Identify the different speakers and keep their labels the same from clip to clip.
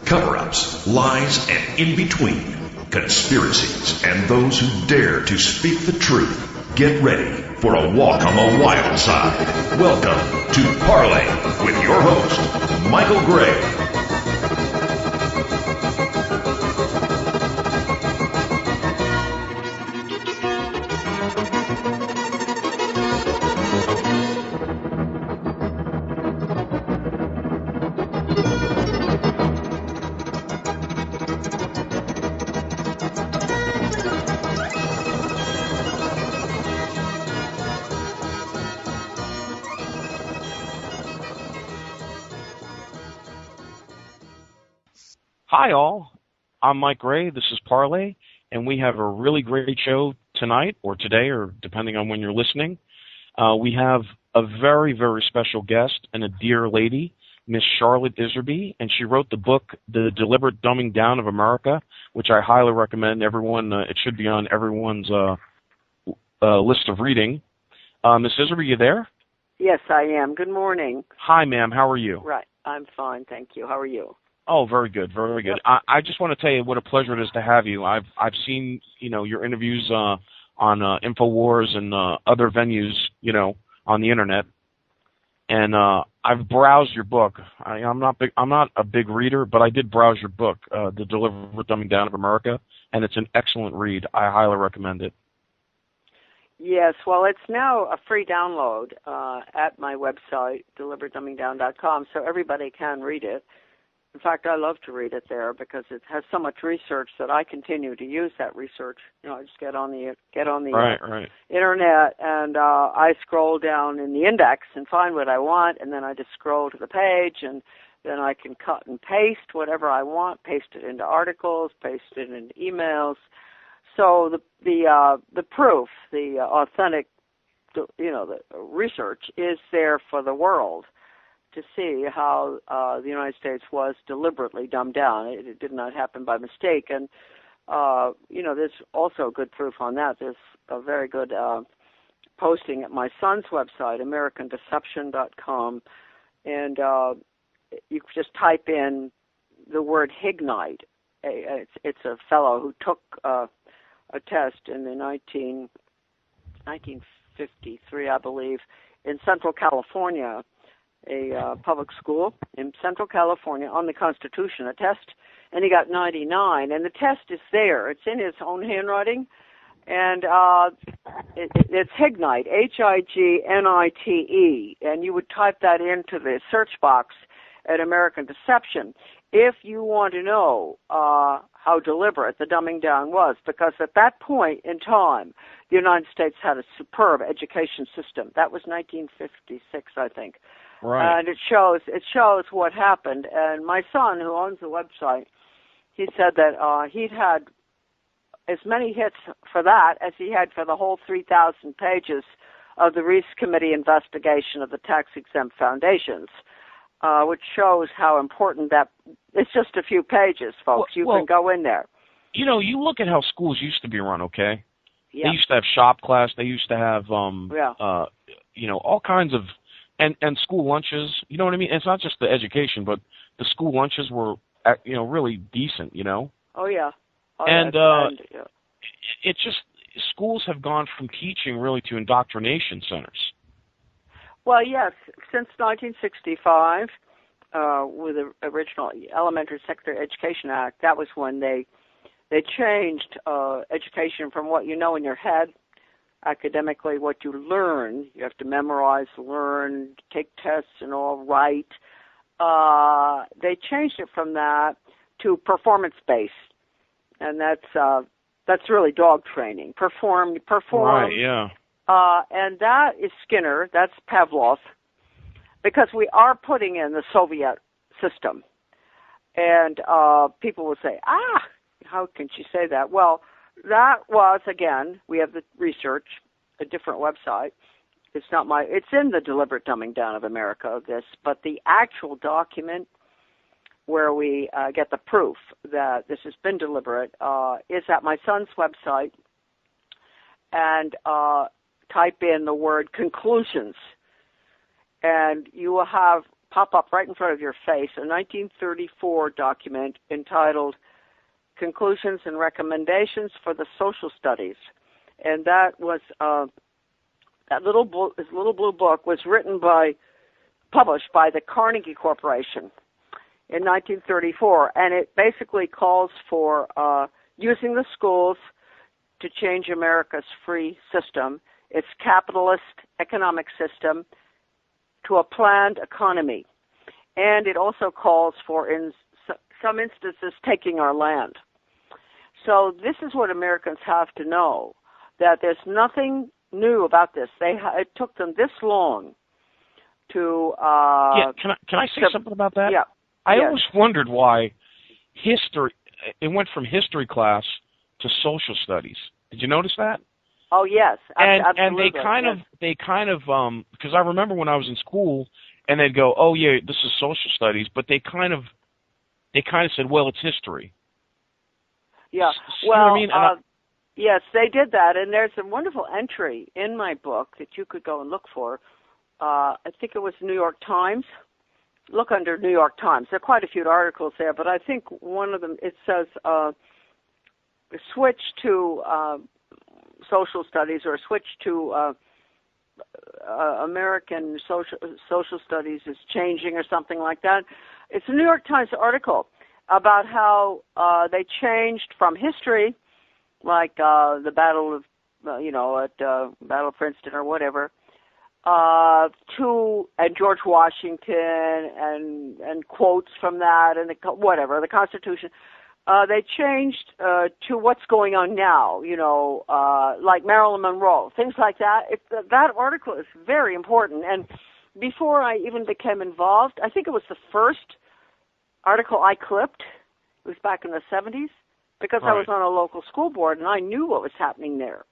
Speaker 1: cover-ups, lies, and in between, conspiracies, and those who dare to speak the truth. Get ready for a walk on the wild side. Welcome to Parley with your host, Michael Gray.
Speaker 2: Hi all, I'm Mike Gray, this is Parley, and we have a really great show tonight, or today, or depending on when you're listening. We have a very, very special guest and a dear lady, Miss Charlotte Iserbyt, and she wrote the book, The Deliberate Dumbing Down of America, which I highly recommend everyone, it should be on everyone's list of reading. Miss Iserbyt, you there?
Speaker 3: Yes, I am. Good morning.
Speaker 2: Hi, ma'am, how are you?
Speaker 3: Right, I'm fine, thank you. How are you?
Speaker 2: Oh, very good, very good. I just want to tell you what a pleasure it is to have you. I've seen your interviews on InfoWars and other venues on the internet, and I've browsed your book. I'm not a big reader, but I did browse your book, The Deliberate Dumbing Down of America, and it's an excellent read. I highly recommend it.
Speaker 3: Yes, well, it's now a free download at my website, deliberatdumbingdown.com, so everybody can read it. In fact, I love to read it there because it has so much research that I continue to use that research. I just get on the internet and I scroll down in the index and find what I want, and then I just scroll to the page, and then I can cut and paste whatever I want, paste it into articles, paste it into emails. So the proof, the authentic, the research is there for the world to see how the United States was deliberately dumbed down. It did not happen by mistake. And, there's also good proof on that. There's a very good posting at my son's website, AmericanDeception.com, and you just type in the word Hignite. It's a fellow who took a test in the 1953, I believe, in Central California, a public school in Central California on the Constitution, a test, and he got 99. And the test is there. It's in his own handwriting, and it's Hignite, Hignite, and you would type that into the search box at American Deception if you want to know how deliberate the dumbing down was, because at that point in time, the United States had a superb education system. That was 1956, I think.
Speaker 2: Right.
Speaker 3: And it shows what happened. And my son, who owns the website, he said that he'd had as many hits for that as he had for the whole 3,000 pages of the Reese Committee investigation of the tax-exempt foundations, which shows how important that. It's just a few pages, folks. You can go in there.
Speaker 2: You look at how schools used to be run, okay?
Speaker 3: Yeah.
Speaker 2: They used to have shop class. They used to have, all kinds of. And school lunches, you know what I mean? It's not just the education, but the school lunches were, really decent,
Speaker 3: Oh, yeah.
Speaker 2: It's just, schools have gone from teaching really to indoctrination centers.
Speaker 3: Well, yes, since 1965, with the original Elementary Secondary Education Act, that was when they changed education from what you know in your head, academically, what you learn. You have to memorize, learn, take tests, and all write. They changed it from that to performance-based, and that's really dog training. Perform.
Speaker 2: Right. Yeah.
Speaker 3: And that is Skinner. That's Pavlov, because we are putting in the Soviet system, and people will say, how can she say that? Well, that was, again, we have the research, a different website. It's in the Deliberate Dumbing Down of America, but the actual document where we get the proof that this has been deliberate is at my son's website, and type in the word conclusions, and you will have pop up right in front of your face, a 1934 document entitled Conclusions and Recommendations for the Social Studies. And that was, this little blue book was published by the Carnegie Corporation in 1934, and it basically calls for using the schools to change America's free system, its capitalist economic system, to a planned economy. And it also calls for, in some instances, taking our land. So this is what Americans have to know, that there's nothing new about this. It took them this long to...
Speaker 2: Can I say something about that?
Speaker 3: Yeah.
Speaker 2: I always wondered why it went from history class to social studies. Did you notice that?
Speaker 3: Oh, yes. Absolutely.
Speaker 2: And they kind of, because I remember when I was in school, and they'd go, oh, yeah, this is social studies, but they kind of said, well, it's history.
Speaker 3: Yeah.
Speaker 2: See what I mean?
Speaker 3: Yes, they did that, and there's a wonderful entry in my book that you could go and look for. I think it was New York Times. Look under New York Times. There are quite a few articles there, but I think one of them, it says switch to social studies or switch to American social studies is changing or something like that. It's a New York Times article about how they changed from history, like the Battle of, Battle of Princeton or whatever, and George Washington and quotes from that and the Constitution. They changed to what's going on now, like Marilyn Monroe, things like that. That article is very important. And before I even became involved, I think it was the first article I clipped. It was back in the 70s because I was on a local school board and I knew what was happening there.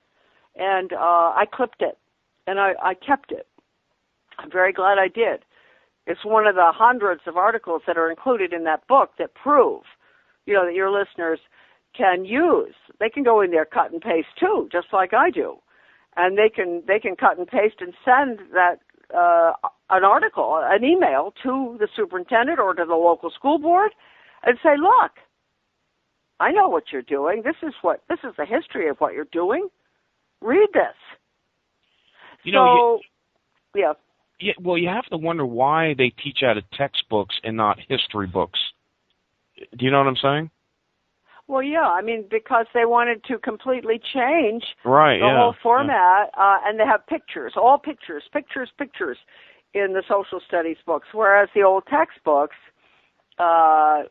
Speaker 3: And I clipped it and I kept it. I'm very glad I did. It's one of the hundreds of articles that are included in that book that prove that your listeners can use. They can go in there, cut and paste too, just like I do, and they can cut and paste and send that an article, an email to the superintendent or to the local school board, and say, "Look, I know what you're doing. This is the history of what you're doing. Read this." Yeah.
Speaker 2: Yeah. Well, you have to wonder why they teach out of textbooks and not history books. Do you know what I'm saying?
Speaker 3: Well, yeah. I mean, because they wanted to completely change
Speaker 2: the
Speaker 3: whole format, and they have pictures, all pictures in the social studies books, whereas the old textbooks, were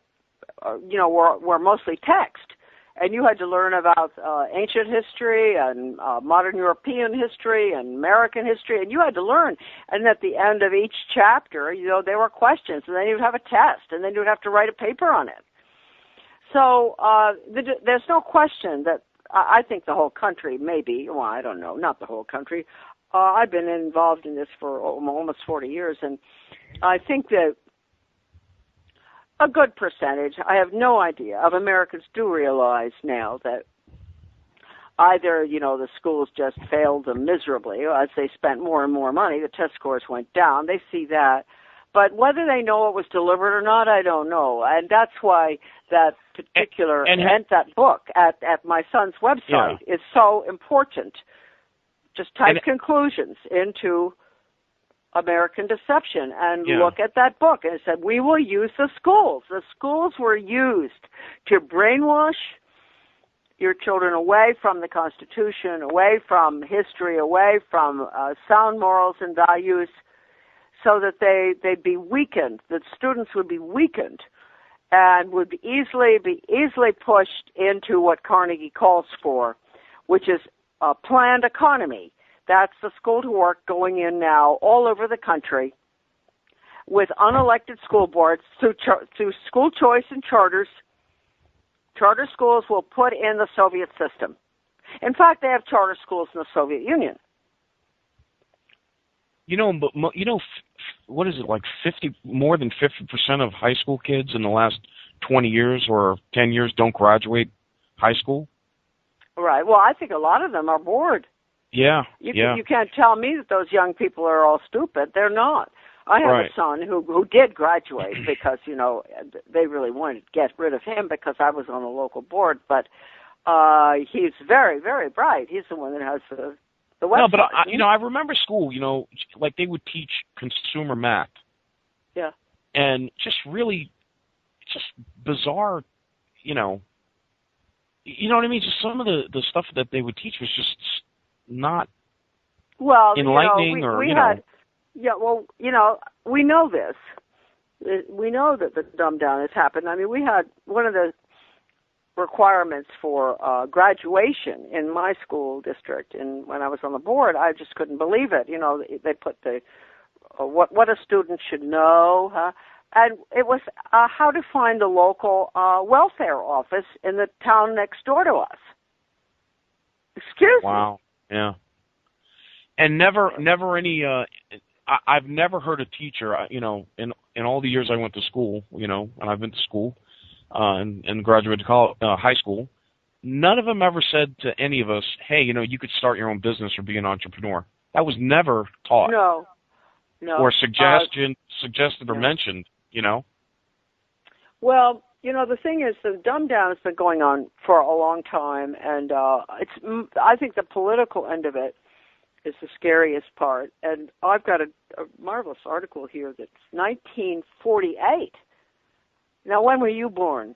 Speaker 3: mostly text, and you had to learn about ancient history and modern European history and American history, and you had to learn. And at the end of each chapter, there were questions, and then you'd have a test, and then you'd have to write a paper on it. So there's no question that I think the whole country, maybe, well, I don't know, not the whole country. I've been involved in this for almost 40 years, and I think that a good percentage, I have no idea, of Americans do realize now that either, the schools just failed them miserably as they spent more and more money. The test scores went down. They see that. But whether they know it was delivered or not, I don't know. And that's why that particular that book at my son's website is so important. Just type conclusions into American Deception and look at that book. And it said, we will use the schools. The schools were used to brainwash your children away from the Constitution, away from history, away from sound morals and values, so that they'd be weakened, that students would be weakened and would be easily pushed into what Carnegie calls for, which is a planned economy. That's the school to work going in now all over the country with unelected school boards through school choice and charters. Charter schools will put in the Soviet system. In fact, they have charter schools in the Soviet Union.
Speaker 2: What is it, like more than 50% of high school kids in the last 20 years or 10 years don't graduate high school?
Speaker 3: Right. Well, I think a lot of them are bored.
Speaker 2: Yeah.
Speaker 3: You can't tell me that those young people are all stupid. They're not. I have
Speaker 2: Right.
Speaker 3: a son who did graduate because, they really wanted to get rid of him because I was on the local board. But he's very, very bright. He's the one that has the website.
Speaker 2: No, but I remember school. Like they would teach consumer math.
Speaker 3: Yeah.
Speaker 2: And just really, just bizarre. You know what I mean? Just some of the stuff that they would teach was just not enlightening,
Speaker 3: we had. Yeah, well, we know this. We know that the dumb down has happened. I mean, we had one of the requirements for graduation in my school district, and when I was on the board, I just couldn't believe it. They put the what a student should know, and it was how to find the local welfare office in the town next door to us. Excuse me.
Speaker 2: Wow. Yeah. And never any. I've never heard a teacher, in all the years I went to school, and I've been to school, and graduated high school, none of them ever said to any of us, hey, you could start your own business or be an entrepreneur. That was never taught.
Speaker 3: No.
Speaker 2: Or suggested or mentioned,
Speaker 3: Well, the thing is, the dumb down has been going on for a long time, and I think the political end of it is the scariest part. And I've got a marvelous article here that's 1948. Now, when were you born?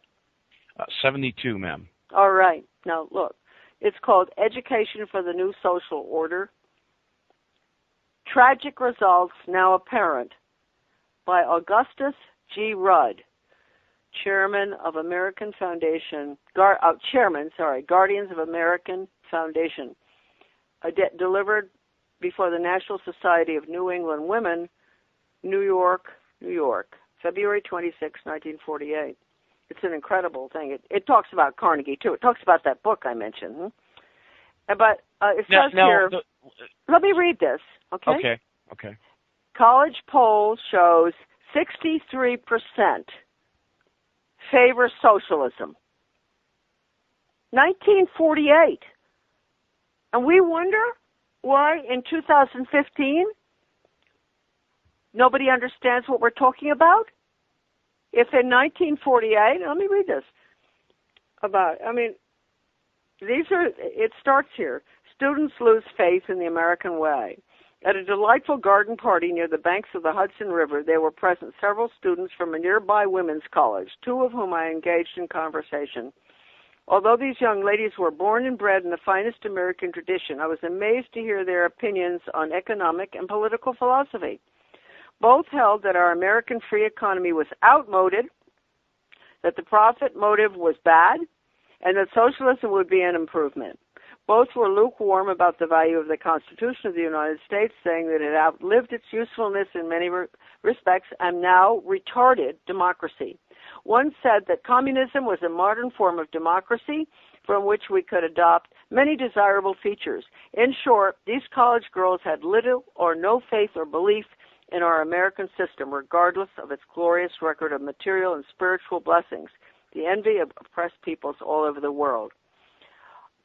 Speaker 2: 72, ma'am.
Speaker 3: All right. Now, look, it's called Education for the New Social Order. Tragic Results Now Apparent by Augustus G. Rudd, Chairman of American Foundation, Guardians of American Foundation, delivered before the National Society of New England Women, New York, February 26, 1948. It's an incredible thing. It talks about Carnegie, too. It talks about that book I mentioned. But it says here, let me read this, okay?
Speaker 2: Okay.
Speaker 3: College poll shows 63% favor socialism. 1948. And we wonder why in 2015 nobody understands what we're talking about? If in 1948, let me read this. It starts here. Students lose faith in the American way. At a delightful garden party near the banks of the Hudson River, there were present several students from a nearby women's college, two of whom I engaged in conversation. Although these young ladies were born and bred in the finest American tradition, I was amazed to hear their opinions on economic and political philosophy. Both held that our American free economy was outmoded, that the profit motive was bad, and that socialism would be an improvement. Both were lukewarm about the value of the Constitution of the United States, saying that it outlived its usefulness in many respects and now retarded democracy. One said that communism was a modern form of democracy from which we could adopt many desirable features. In short, these college girls had little or no faith or belief in our American system, regardless of its glorious record of material and spiritual blessings, the envy of oppressed peoples all over the world.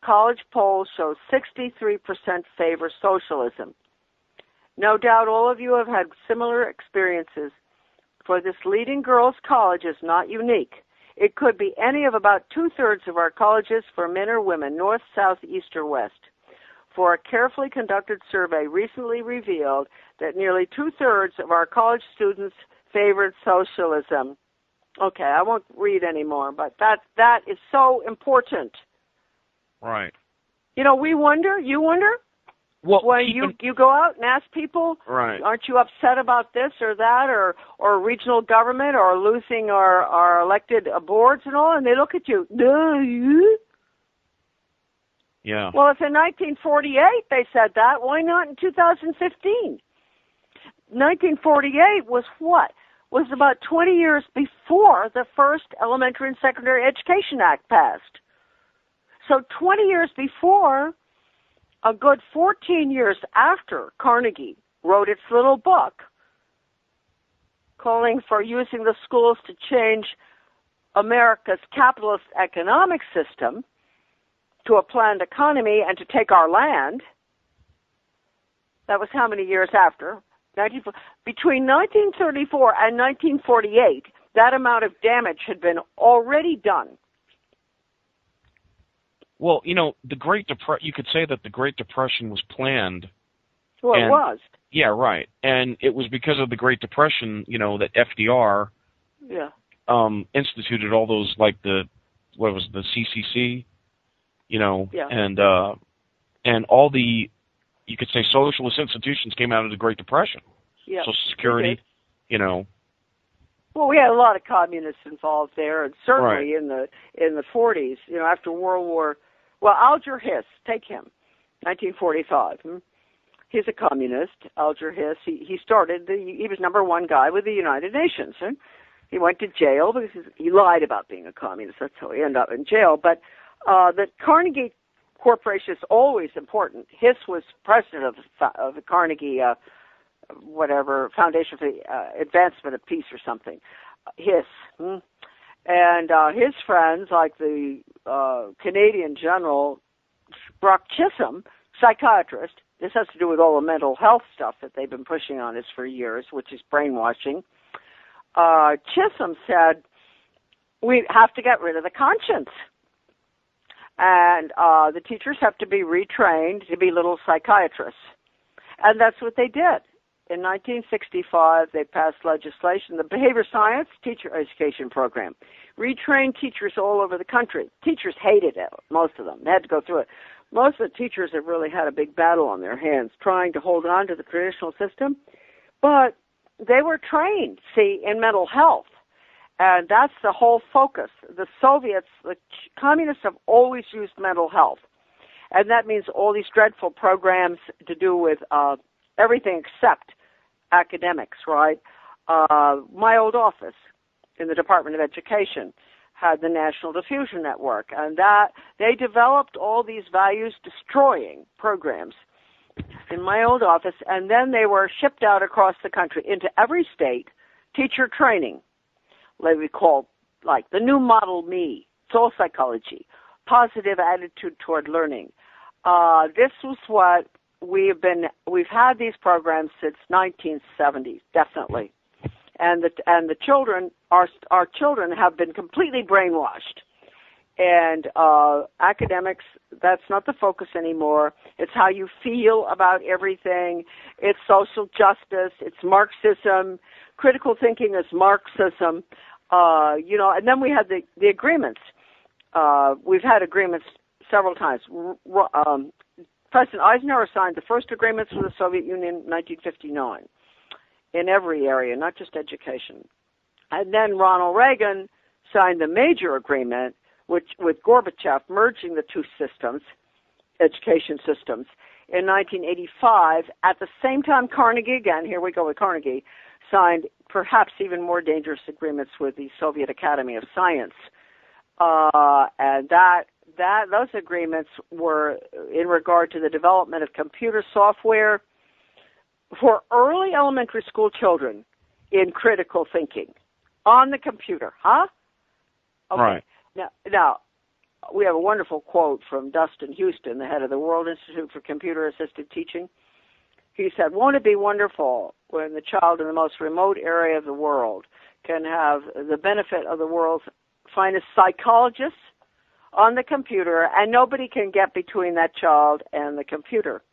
Speaker 3: College polls show 63% favor socialism. No doubt all of you have had similar experiences, for this leading girls' college is not unique. It could be any of about two-thirds of our colleges for men or women, north, south, east, or west. For a carefully conducted survey recently revealed that nearly two-thirds of our college students favored socialism. Okay, I won't read anymore, but that is so important.
Speaker 2: Right.
Speaker 3: We wonder, you wonder?
Speaker 2: Well,
Speaker 3: when you go out and ask people,
Speaker 2: right,
Speaker 3: aren't you upset about this or that, or regional government, or losing our elected boards and all, and they look at you,
Speaker 2: yeah.
Speaker 3: Well, if in 1948 they said that, why not in 2015? 1948 was what? Was about 20 years before the first Elementary and Secondary Education Act passed. So 20 years before, a good 14 years after Carnegie wrote its little book calling for using the schools to change America's capitalist economic system to a planned economy and to take our land. That was how many years after? Between 1934 and 1948, that amount of damage had been already done.
Speaker 2: Well, the Great Depression, you could say that the Great Depression was planned.
Speaker 3: Well, it was.
Speaker 2: Yeah, right. And it was because of the Great Depression, that FDR instituted all those, like the CCC, and all the, you could say, socialist institutions came out of the Great Depression.
Speaker 3: Yeah.
Speaker 2: Social Security,
Speaker 3: Well, we had a lot of communists involved there, and certainly in the 40s, after World War. Well, Alger Hiss, take him, 1945. He's a communist, Alger Hiss. He was number one guy with the United Nations. He went to jail because he lied about being a communist. That's how he ended up in jail. But the Carnegie Corporation is always important. Hiss was president of the Carnegie Foundation for the Advancement of Peace or something. Hiss. And his friends, like the Canadian General Brock Chisholm, psychiatrist. This has to do with all the mental health stuff that they've been pushing on us for years, which is brainwashing. Chisholm said, we have to get rid of the conscience. And the teachers have to be retrained to be little psychiatrists. And that's what they did. In 1965, they passed legislation, the Behavior Science Teacher Education Program. Retrained teachers all over the country. Teachers hated it, most of them. They had to go through it. Most of the teachers have really had a big battle on their hands trying to hold on to the traditional system. But they were trained, in mental health. And that's the whole focus. The Soviets, the communists have always used mental health. And that means all these dreadful programs to do with everything except academics, right? My old office in the Department of Education had the National Diffusion Network, and that they developed all these values-destroying programs in my old office, and then they were shipped out across the country into every state, teacher training, like we call, like the new model me, soul psychology, positive attitude toward learning. This was what we've had these programs since 1970, definitely. And the children, our children have been completely brainwashed. And academics, that's not the focus anymore. It's how you feel about everything. It's social justice. It's Marxism. Critical thinking is Marxism. And then we had the agreements. We've had agreements several times. President Eisenhower signed the first agreements with the Soviet Union in 1959 in every area, not just education. And then Ronald Reagan signed the major agreement with Gorbachev, merging the two systems, education systems, in 1985. At the same time, Carnegie, again, here we go with Carnegie, signed perhaps even more dangerous agreements with the Soviet Academy of Science. And those agreements were in regard to the development of computer software for early elementary school children in critical thinking on the computer, huh? Okay.
Speaker 2: Right.
Speaker 3: Now, we have a wonderful quote from Dustin Houston, the head of the World Institute for Computer-Assisted Teaching. He said, "Won't it be wonderful when the child in the most remote area of the world can have the benefit of the world's finest psychologists on the computer, and nobody can get between that child and the computer."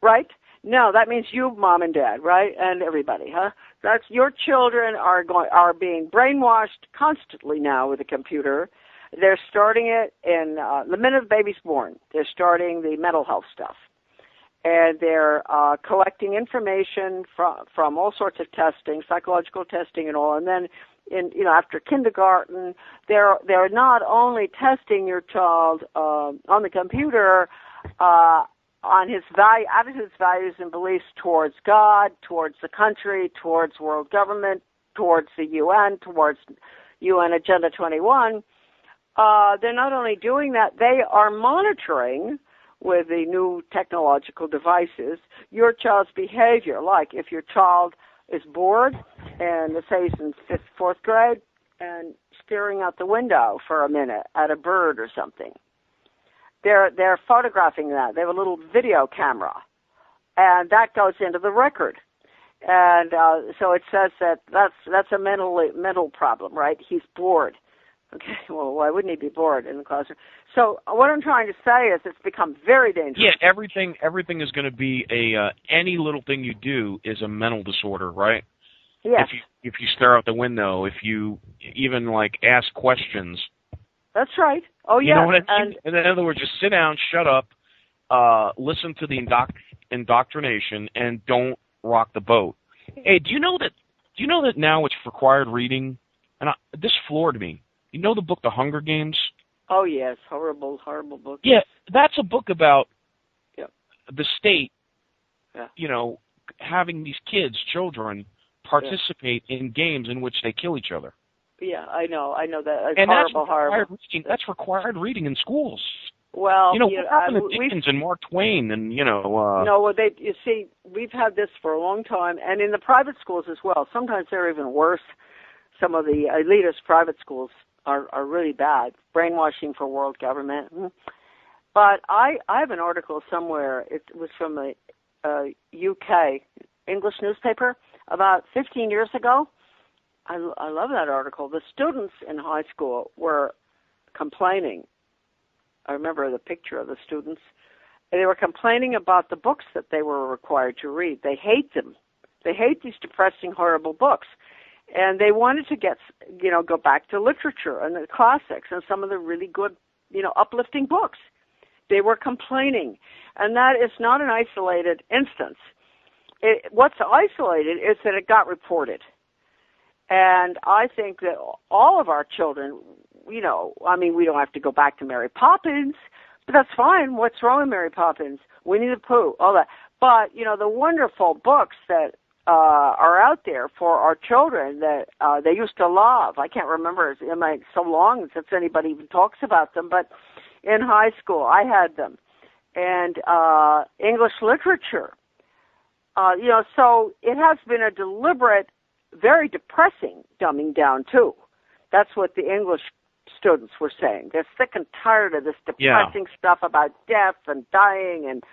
Speaker 3: Right? No, that means you, mom and dad, right? And everybody, huh? That's your children are being brainwashed constantly now with the computer. They're starting it in the minute the baby's born. They're starting the mental health stuff. And they're collecting information from all sorts of testing, psychological testing and all. And then after kindergarten, they're not only testing your child on the computer on his attitudes, values, and beliefs towards God, towards the country, towards world government, towards the UN, towards UN Agenda 21. They're not only doing that, they are monitoring with the new technological devices your child's behavior. Like if your child is bored and say he's in 5th, 4th grade and staring out the window for a minute at a bird or something. They're photographing that. They have a little video camera, and that goes into the record. And so it says that's a mental problem, right? He's bored. Okay, well, why wouldn't he be bored in the classroom? So what I'm trying to say is it's become very dangerous.
Speaker 2: Yeah, everything is going to be any little thing you do is a mental disorder, right?
Speaker 3: Yes.
Speaker 2: If you stare out the window, if you even like ask questions.
Speaker 3: That's right. Oh, yeah.
Speaker 2: You know what I mean? In other words, just sit down, shut up, listen to the indoctrination, and don't rock the boat. Hey, do you know that now it's required reading? And this floored me. You know the book The Hunger Games?
Speaker 3: Oh, yes. Horrible book.
Speaker 2: Yeah, that's a book about the state, having these children, participate in games in which they kill each other.
Speaker 3: Yeah, I know that. It's
Speaker 2: and
Speaker 3: horrible.
Speaker 2: That's required reading in schools.
Speaker 3: Well,
Speaker 2: what happened to Dickens and Mark Twain and,
Speaker 3: No, well, you see, we've had this for a long time, and in the private schools as well. Sometimes they're even worse. Some of the elitist private schools are really bad, brainwashing for world government. But I have an article somewhere. It was from a UK English newspaper about 15 years ago. I love that article. The students in high school were complaining. I remember the picture of the students. They were complaining about the books that they were required to read. They hate them. They hate these depressing, horrible books. And they wanted to go back to literature and the classics and some of the really good, uplifting books. They were complaining. And that is not an isolated instance. What's isolated is that it got reported. And I think that all of our children, we don't have to go back to Mary Poppins, but that's fine. What's wrong with Mary Poppins? Winnie the Pooh, all that. But, the wonderful books that are out there for our children that they used to love. I can't remember. It's so long since anybody even talks about them, but in high school I had them. And English literature. So it has been a deliberate, very depressing dumbing down, too. That's what the English students were saying. They're sick and tired of this depressing stuff about death and dying and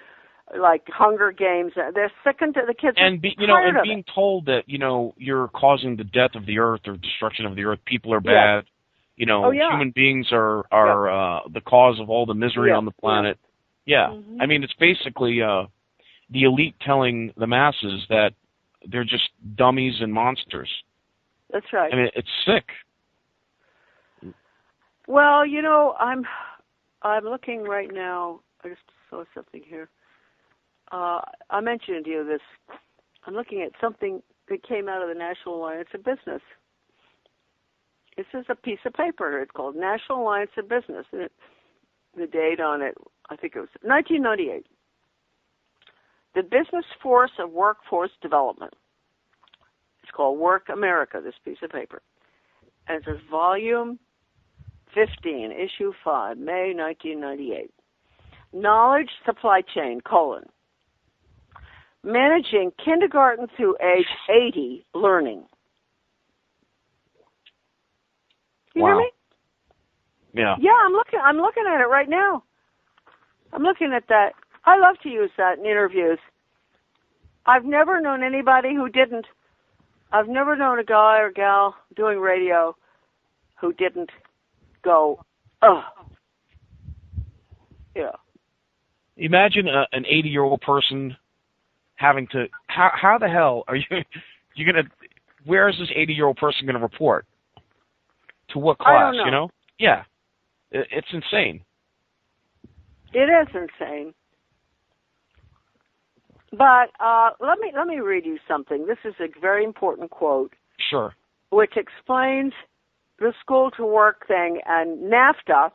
Speaker 3: like Hunger Games. They're sick and the kids
Speaker 2: and
Speaker 3: are
Speaker 2: being told that you're causing the death of the earth or destruction of the earth. People are bad. Human beings are the cause of all the misery on the planet. Yeah,
Speaker 3: Mm-hmm.
Speaker 2: I mean it's basically the elite telling the masses that they're just dummies and monsters.
Speaker 3: That's right.
Speaker 2: I mean it's sick.
Speaker 3: Well, I'm looking right now. I just saw something here. I mentioned to you this. I'm looking at something that came out of the National Alliance of Business. This is a piece of paper. It's called National Alliance of Business. And the date on it, I think it was 1998. The Business Force of Workforce Development. It's called Work America, this piece of paper. And it says Volume 15, Issue 5, May 1998. Knowledge Supply Chain, Managing kindergarten through age 80 learning. You hear me?
Speaker 2: Yeah.
Speaker 3: Yeah, I'm looking at it right now. I'm looking at that. I love to use that in interviews. I've never known anybody who didn't. I've never known a guy or gal doing radio who didn't go, ugh. Yeah.
Speaker 2: Imagine an 80-year-old person having to, how the hell are you going to, where is this 80-year-old person going to report? To what class,
Speaker 3: I don't know.
Speaker 2: Yeah. It's insane.
Speaker 3: It is insane. But let me read you something. This is a very important quote.
Speaker 2: Sure.
Speaker 3: Which explains the school to work thing and NAFTA,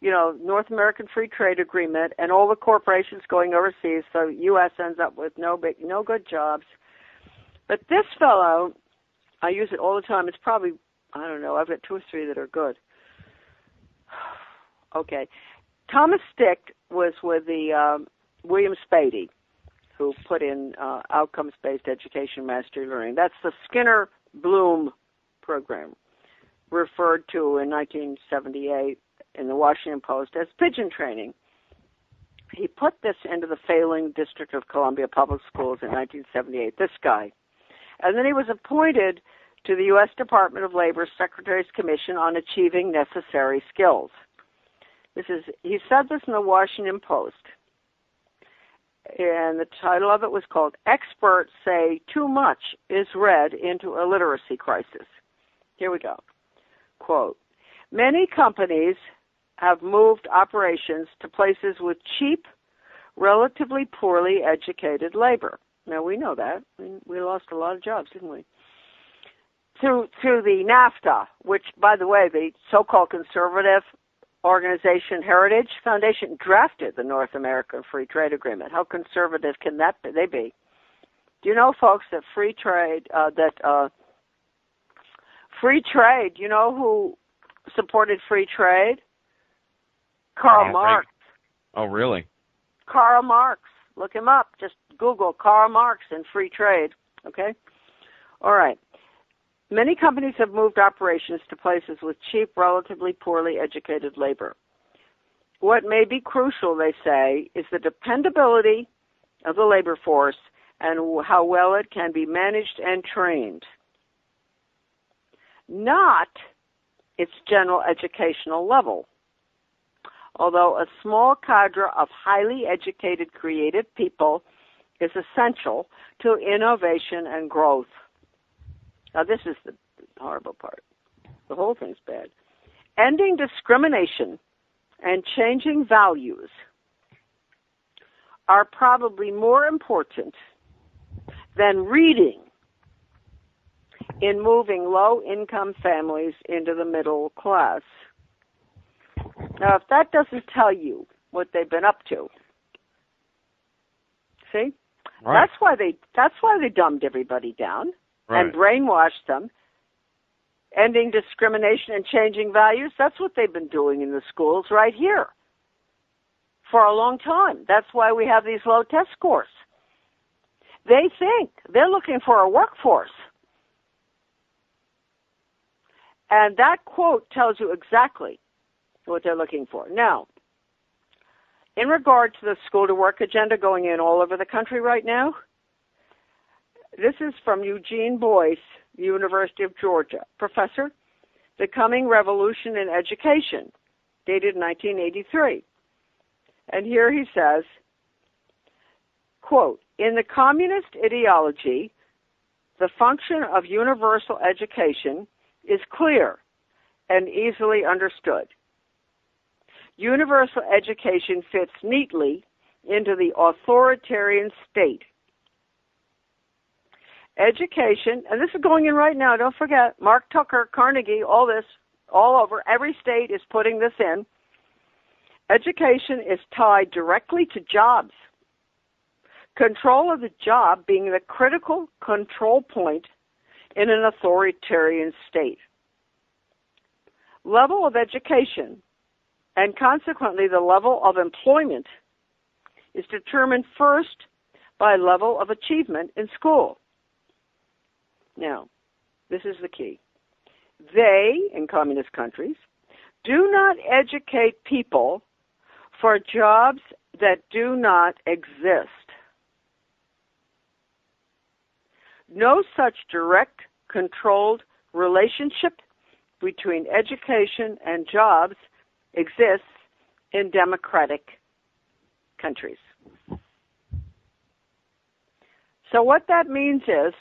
Speaker 3: North American Free Trade Agreement, and all the corporations going overseas, so U.S. ends up with no good jobs. But this fellow, I use it all the time. It's probably, I don't know, I've got 2 or 3 that are good. Okay. Thomas Stick was with the William Spady, who put in outcomes-based education mastery learning. That's the Skinner-Bloom program, referred to in 1978 in the Washington Post as pigeon training. He put this into the failing District of Columbia Public Schools in 1978, this guy. And then he was appointed to the U.S. Department of Labor's Secretary's Commission on Achieving Necessary Skills. He said this in the Washington Post, and the title of it was called "Experts Say Too Much is Read into a Literacy Crisis." Here we go. Quote, "Many companies have moved operations to places with cheap, relatively poorly educated labor." Now, we know that. We lost a lot of jobs, didn't we? Through the NAFTA, which, by the way, the so-called conservative organization Heritage Foundation drafted the North American Free Trade Agreement. How conservative can they be? Do you know, folks, that free trade, you know who supported free trade? Karl Marx.
Speaker 2: Oh, really?
Speaker 3: Karl Marx. Look him up. Just Google Karl Marx and free trade. Okay? All right. Many companies have moved operations to places with cheap, relatively poorly educated labor. What may be crucial, they say, is the dependability of the labor force and how well it can be managed and trained, not its general educational level. Although a small cadre of highly educated, creative people is essential to innovation and growth. Now, this is the horrible part. The whole thing's bad. Ending discrimination and changing values are probably more important than reading in moving low-income families into the middle class. Now, if that doesn't tell you what they've been up to, see?
Speaker 2: Right.
Speaker 3: That's why they dumbed everybody down.
Speaker 2: Right.
Speaker 3: And brainwashed them. Ending discrimination and changing values, that's what they've been doing in the schools right here for a long time. That's why we have these low test scores. They think they're looking for a workforce. And that quote tells you exactly what they're looking for. Now, in regard to the school-to-work agenda going in all over the country right now, this is from Eugene Boyce, University of Georgia. Professor, The Coming Revolution in Education, dated 1983. And here he says, quote, "In the communist ideology, the function of universal education is clear and easily understood. Universal education fits neatly into the authoritarian state. Education," and this is going in right now, don't forget, Mark Tucker, Carnegie, all this, all over, every state is putting this in. Education is tied directly to jobs. Control of the job being the critical control point in an authoritarian state. Level of education, and consequently the level of employment, is determined first by level of achievement in school. Now, this is the key. They, in communist countries, do not educate people for jobs that do not exist. No such direct, controlled relationship between education and jobs exists in democratic countries. So what that means is,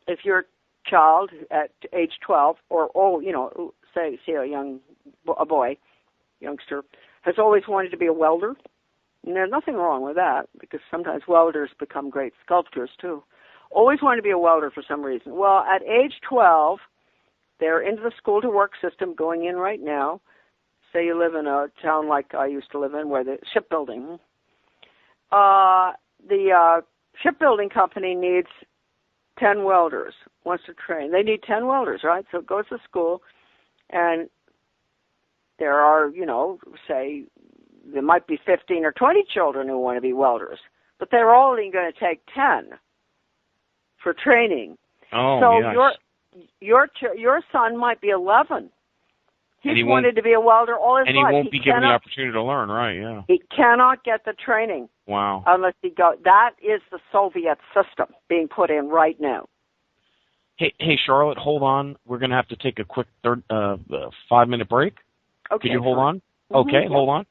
Speaker 3: if your child at age 12, or say a boy, youngster, has always wanted to be a welder, and there's nothing wrong with that, because sometimes welders become great sculptors too. Always wanted to be a welder for some reason. Well, at age 12, they're into the school-to-work system going in right now. Say you live in a town like I used to live in, where the shipbuilding. The shipbuilding company needs 10 welders, wants to train. They need 10 welders, right? So it goes to school, and there are, say, there might be 15 or 20 children who want to be welders, but they're only going to take 10 for training.
Speaker 2: Oh,
Speaker 3: so
Speaker 2: yes.
Speaker 3: your son might be 11, He's wanted to be a welder all his life.
Speaker 2: And he won't be given the opportunity to learn, right? Yeah.
Speaker 3: He cannot get the training.
Speaker 2: Wow.
Speaker 3: Unless he go. That is the Soviet system being put in right now.
Speaker 2: Hey, Charlotte, hold on. We're going to have to take a quick 5-minute break.
Speaker 3: Okay.
Speaker 2: Could you hold on? Okay, hold on.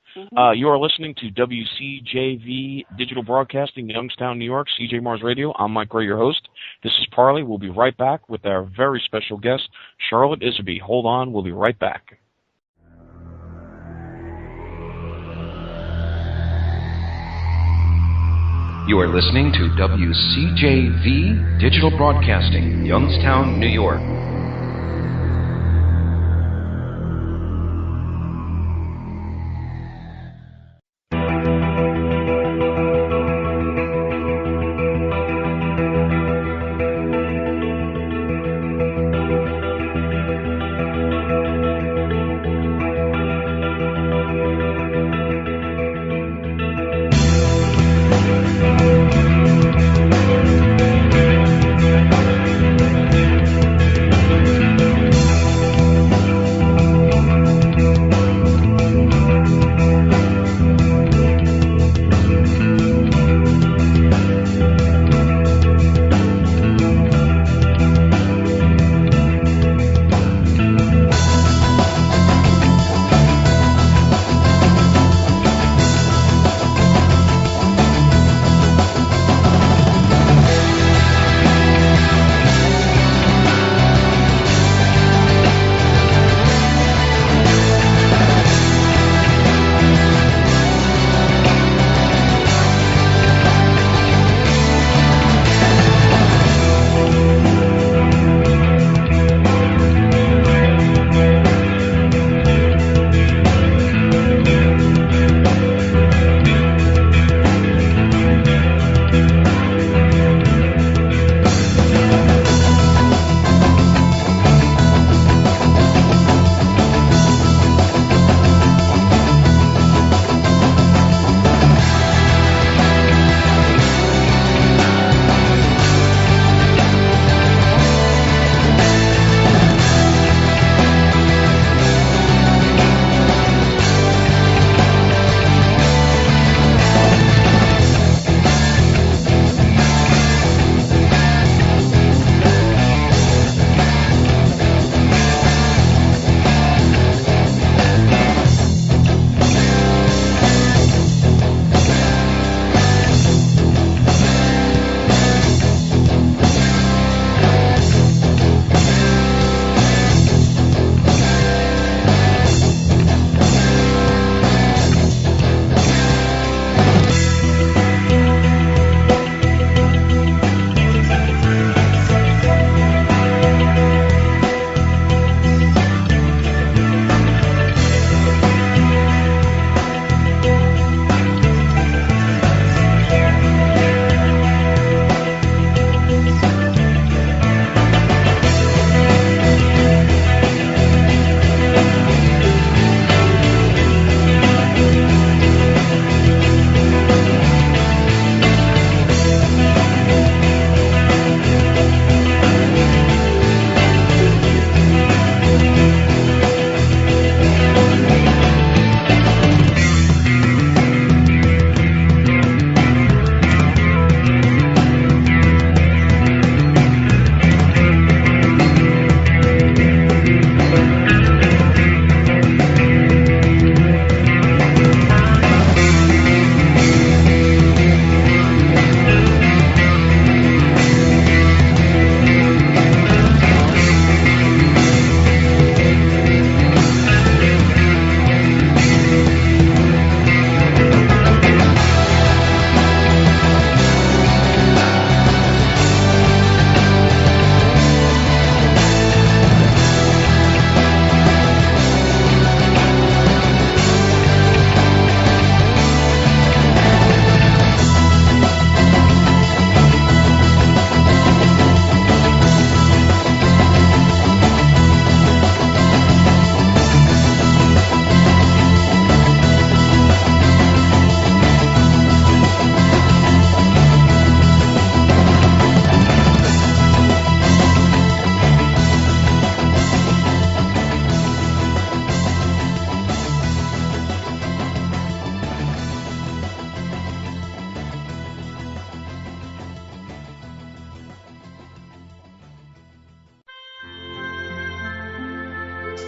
Speaker 2: You are listening to WCJV Digital Broadcasting, Youngstown, New York, CJ Mars Radio. I'm Mike Gray, your host. This is Parley. We'll be right back with our very special guest, Charlotte Iserbyt. Hold on. We'll be right back.
Speaker 4: You are listening to WCJV Digital Broadcasting, Youngstown, New York.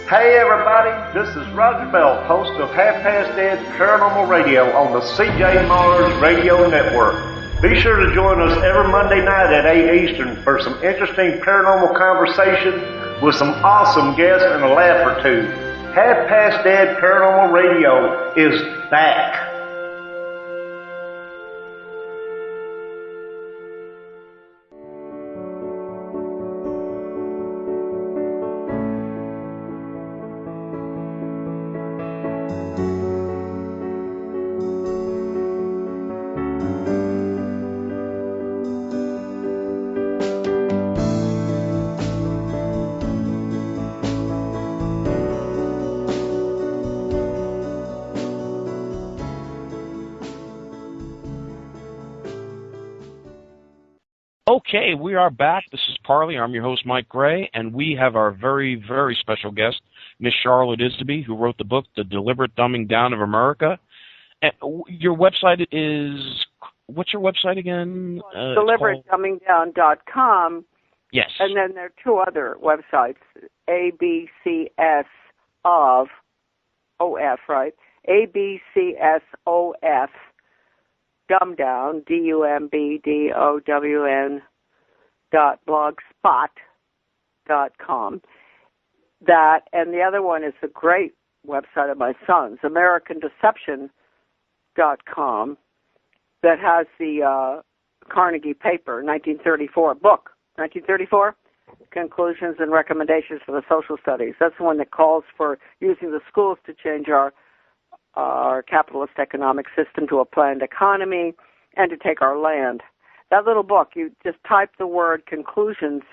Speaker 5: Hey everybody, this is Roger Bell, host of Half Past Dead Paranormal Radio on the CJ Mars Radio Network. Be sure to join us every Monday night at 8 Eastern for some interesting paranormal conversation with some awesome guests and a laugh or two. Half Past Dead Paranormal Radio is back.
Speaker 2: Okay, we are back. This is Parley. I'm your host, Mike Gray, and we have our very, very special guest, Miss Charlotte Iserbyt, who wrote the book, The Deliberate Dumbing Down of America. And your website is, what's your website again?
Speaker 3: DeliberateDumbingDown.com.
Speaker 2: Yes.
Speaker 3: And then there are two other websites, ABCS of OF, right? ABCSOF. Dumbdown, DUMBDOWN.blogspot.com. That, and the other one is a great website of my son's, AmericanDeception.com, that has the Carnegie paper, 1934 book, 1934, Conclusions and Recommendations for the Social Studies. That's the one that calls for using the schools to change our capitalist economic system to a planned economy and to take our land. That little book, you just type the word conclusions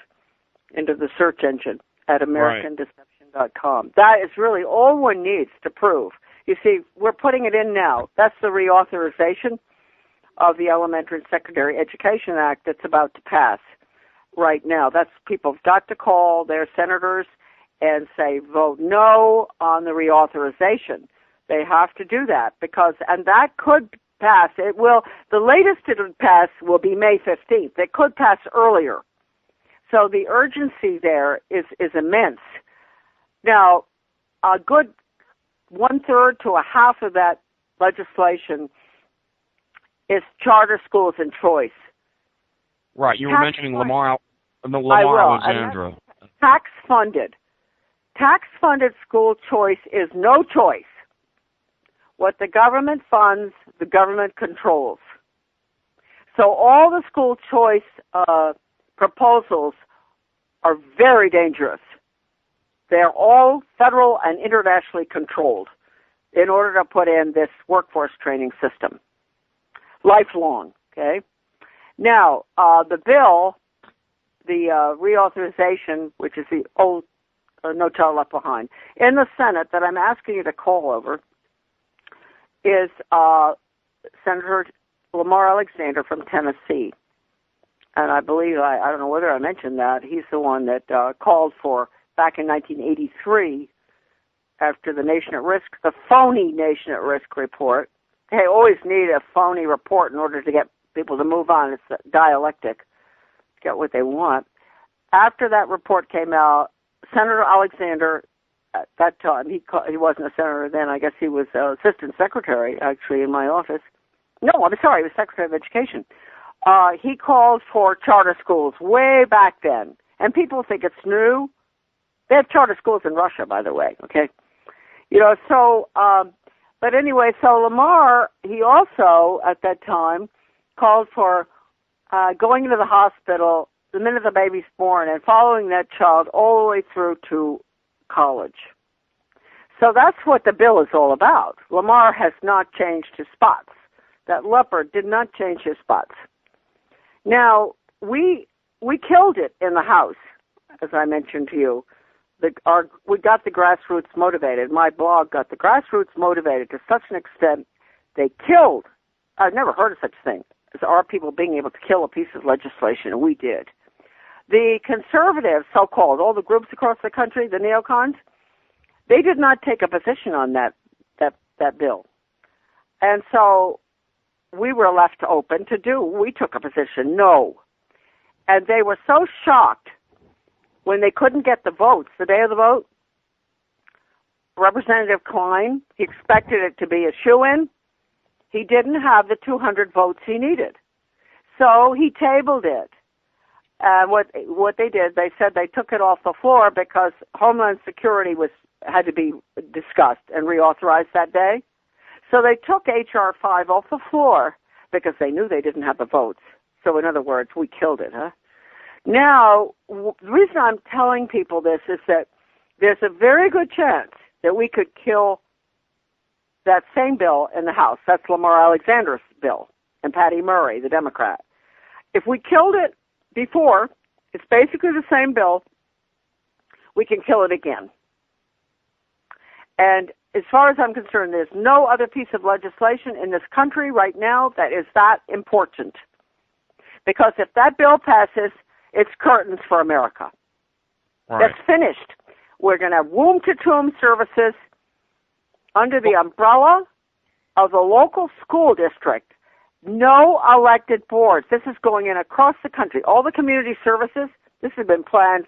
Speaker 3: into the search engine at AmericanDeception.com. That is really all one needs to prove. You see, we're putting it in now. That's the reauthorization of the Elementary and Secondary Education Act that's about to pass right now. That's people have got to call their senators and say, vote no on the reauthorization. They have to do that because, and that could pass. It will, the latest it would pass will be May 15th. It could pass earlier. So the urgency there is immense. Now, a good 1/3 to a half of that legislation is charter schools and choice.
Speaker 2: Right. You were mentioning Lamar Alexandra.
Speaker 3: Tax-funded. Tax-funded school choice is no choice. What the government funds, the government controls. So all the school choice proposals are very dangerous. They're all federal and internationally controlled in order to put in this workforce training system. Lifelong, okay? Now, the bill, the reauthorization, which is the old No Child Left Behind, in the Senate that I'm asking you to call over, is Senator Lamar Alexander from Tennessee. And I believe, I don't know whether I mentioned that, he's the one that called for, back in 1983, after the Nation at Risk, the phony Nation at Risk report. They always need a phony report in order to get people to move on. It's dialectic, get what they want. After that report came out, Senator Alexander, at that time, he wasn't a senator then. I guess he was assistant secretary, actually, in my office. No, I'm sorry, he was Secretary of Education. He called for charter schools way back then. And people think it's new. They have charter schools in Russia, by the way, okay? You know, so, but anyway, so Lamar, he also, at that time, called for going into the hospital the minute the baby's born and following that child all the way through to college. So that's what the bill is all about. Lamar has not changed his spots. That leopard did not change his spots. Now, we killed it in the House, as I mentioned to you. We got the grassroots motivated. My blog got the grassroots motivated to such an extent they killed. I've never heard of such a thing as our people being able to kill a piece of legislation, and we did. The conservatives, so-called, all the groups across the country, the neocons, they did not take a position on that bill. And so we were left open to do. We took a position, no. And they were so shocked when they couldn't get the votes, the day of the vote, Representative Klein, he expected it to be a shoo-in. He didn't have the 200 votes he needed. So he tabled it. What they did, they said they took it off the floor because Homeland Security had to be discussed and reauthorized that day. So they took H.R. 5 off the floor because they knew they didn't have the votes. So in other words, we killed it, huh? Now, the reason I'm telling people this is that there's a very good chance that we could kill that same bill in the House. That's Lamar Alexander's bill and Patty Murray, the Democrat. If we killed it before, it's basically the same bill, we can kill it again. And as far as I'm concerned, there's no other piece of legislation in this country right now that is that important. Because if that bill passes, it's curtains for America.
Speaker 2: Right.
Speaker 3: That's finished. We're going to have womb-to-tomb services under the umbrella of the local school district. No elected boards. This is going in across the country. All the community services, this has been planned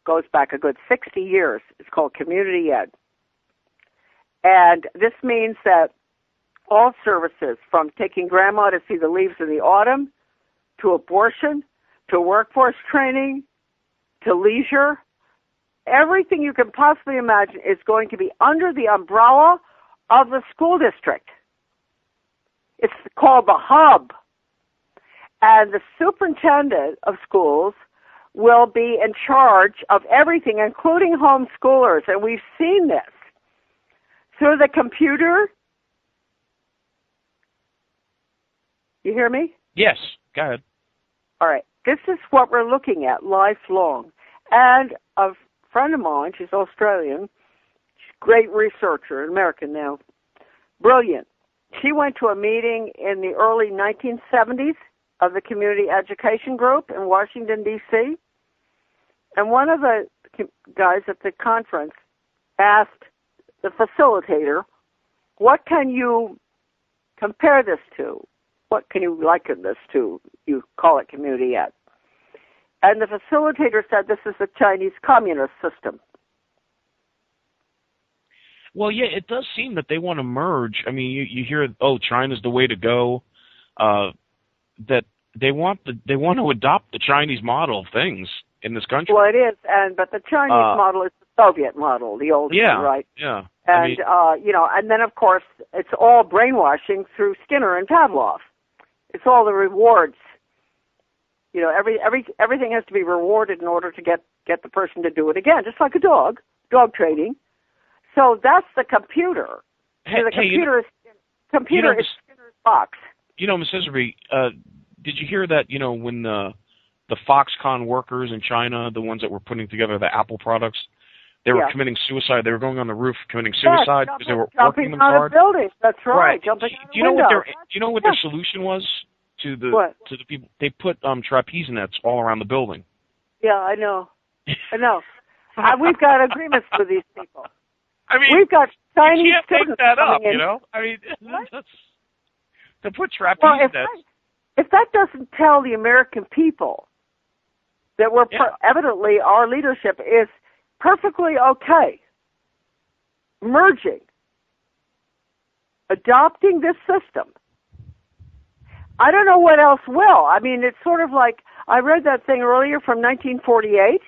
Speaker 3: goes back a good 60 years. It's called community ed. And this means that all services, from taking grandma to see the leaves in the autumn, to abortion, to workforce training, to leisure, everything you can possibly imagine is going to be under the umbrella of the school district. It's called the hub. And the superintendent of schools will be in charge of everything, including homeschoolers. And we've seen this through the computer. You hear me?
Speaker 2: Yes, go ahead.
Speaker 3: All right. This is what we're looking at lifelong. And a friend of mine, she's Australian, she's a great researcher, American now, brilliant. She went to a meeting in the early 1970s of the Community Education Group in Washington, D.C., and one of the guys at the conference asked the facilitator, what can you compare this to? What can you liken this to? You call it community ed. And the facilitator said this is the Chinese communist system.
Speaker 2: Well, yeah, it does seem that they want to merge. I mean, you hear, China's the way to go. That they want to adopt the Chinese model of things in this country.
Speaker 3: Well, it is, but the Chinese model is the Soviet model, the old one, right?
Speaker 2: Yeah.
Speaker 3: And and then of course it's all brainwashing through Skinner and Pavlov. It's all the rewards. Everything has to be rewarded in order to get the person to do it again, just like a dog trading. So that's the computer. The computer is Skinner's box.
Speaker 2: Ms. Iserbyt, did you hear that, when the Foxconn workers in China, the ones that were putting together the Apple products, they were committing suicide. They were going on the roof committing suicide because they were working them hard.
Speaker 3: Jumping out of buildings. That's right. Jumping out of windows.
Speaker 2: Do you know what their solution was to the people? They put trapeze nets all around the building.
Speaker 3: Yeah, I know. We've got agreements with these people.
Speaker 2: I mean,
Speaker 3: we've got Chinese
Speaker 2: you can't make that up,
Speaker 3: in.
Speaker 2: I mean, to put trapeze nets.
Speaker 3: If that doesn't tell the American people that we're evidently our leadership is perfectly okay, merging, adopting this system, I don't know what else will. I mean, it's sort of like, I read that thing earlier from 1948.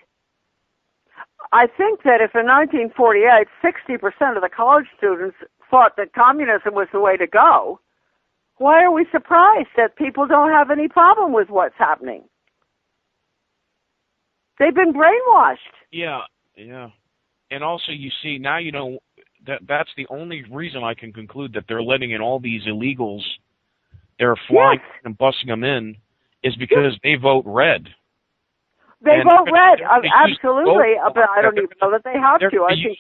Speaker 3: I think that if in 1948, 60% of the college students thought that communism was the way to go, why are we surprised that people don't have any problem with what's happening? They've been brainwashed.
Speaker 2: Yeah. And also, you see, now that's the only reason I can conclude that they're letting in all these illegals. They're flying and busting them in is because they vote red.
Speaker 3: They vote red, absolutely, but I don't even know that they have to. I think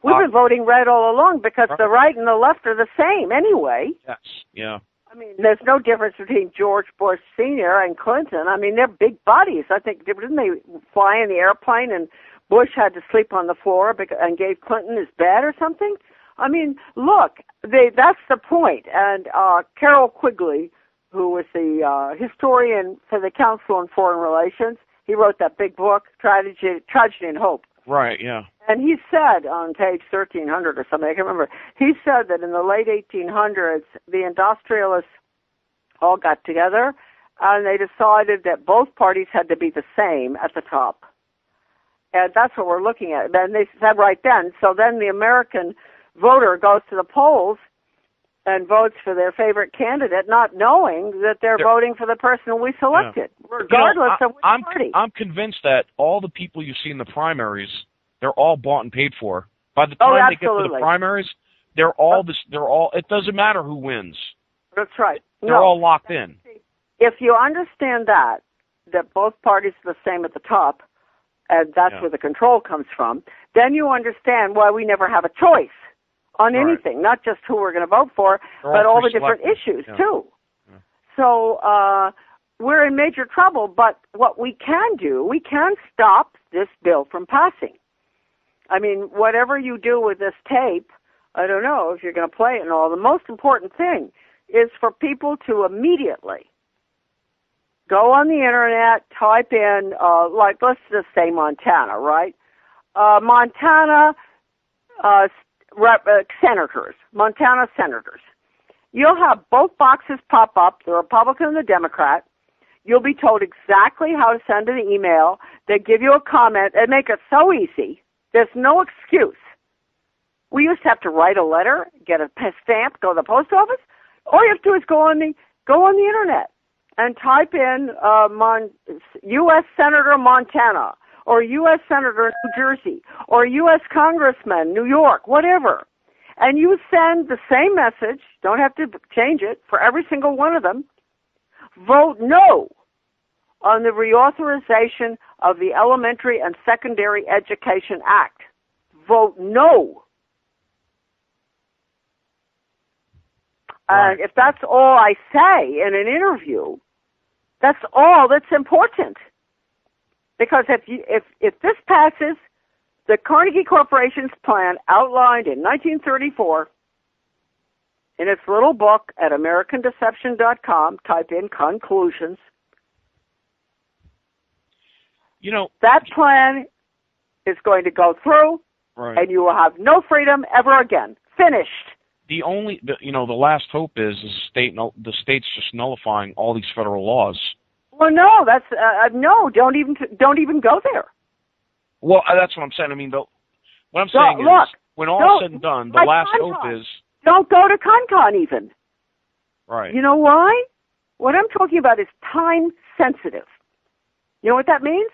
Speaker 3: we've been voting red all along because the right and the left are the same anyway.
Speaker 2: Yes, yeah.
Speaker 3: I mean, there's no difference between George Bush Sr. and Clinton. I mean, they're big buddies. I think, didn't they fly in the airplane and Bush had to sleep on the floor and gave Clinton his bed or something? I mean, look, that's the point. And Carol Quigley, who was the historian for the Council on Foreign Relations, he wrote that big book, Tragedy and Hope.
Speaker 2: Right, yeah.
Speaker 3: And he said on page 1300 or something, I can't remember, he said that in the late 1800s, the industrialists all got together and they decided that both parties had to be the same at the top. And that's what we're looking at. And they said right then, so then the American voter goes to the polls and votes for their favorite candidate, not knowing that they're voting for the person we selected, regardless of which party.
Speaker 2: I'm convinced that all the people you see in the primaries, they're all bought and paid for. By the time they get to the primaries, they're all. It doesn't matter who wins.
Speaker 3: That's right.
Speaker 2: They're all locked in.
Speaker 3: If you understand that both parties are the same at the top, and that's where the control comes from, then you understand why we never have a choice on anything, not just who we're going to vote for, but all the different issues, too. Yeah. So we're in major trouble, but what we can do, we can stop this bill from passing. I mean, whatever you do with this tape, I don't know if you're going to play it and all, the most important thing is for people to immediately go on the Internet, type in, like, let's just say Montana, right? Montana senators, Montana senators. You'll have both boxes pop up, the Republican and the Democrat. You'll be told exactly how to send an email. They give you a comment. They make it so easy. There's no excuse. We used to have to write a letter, get a stamp, go to the post office. All you have to do is go on the Internet and type in U.S. Senator Montana, or U.S. Senator New Jersey, or U.S. Congressman New York, whatever. And you send the same message, don't have to change it, for every single one of them. Vote no on the reauthorization of the Elementary and Secondary Education Act. Vote no. And if that's all I say in an interview, that's all that's important. Because if this passes, the Carnegie Corporation's plan outlined in 1934 in its little book at AmericanDeception.com, type in conclusions.
Speaker 2: You know,
Speaker 3: that plan is going to go through, and you will have no freedom ever again. Finished.
Speaker 2: The last hope is the state's just nullifying all these federal laws.
Speaker 3: Well, no, that's no. Don't even go there.
Speaker 2: Well, that's what I'm saying. I mean, what I'm saying is, when all is said and done, the last hope is
Speaker 3: don't go to CONCON even.
Speaker 2: Right.
Speaker 3: You know why? What I'm talking about is time sensitive. You know what that means?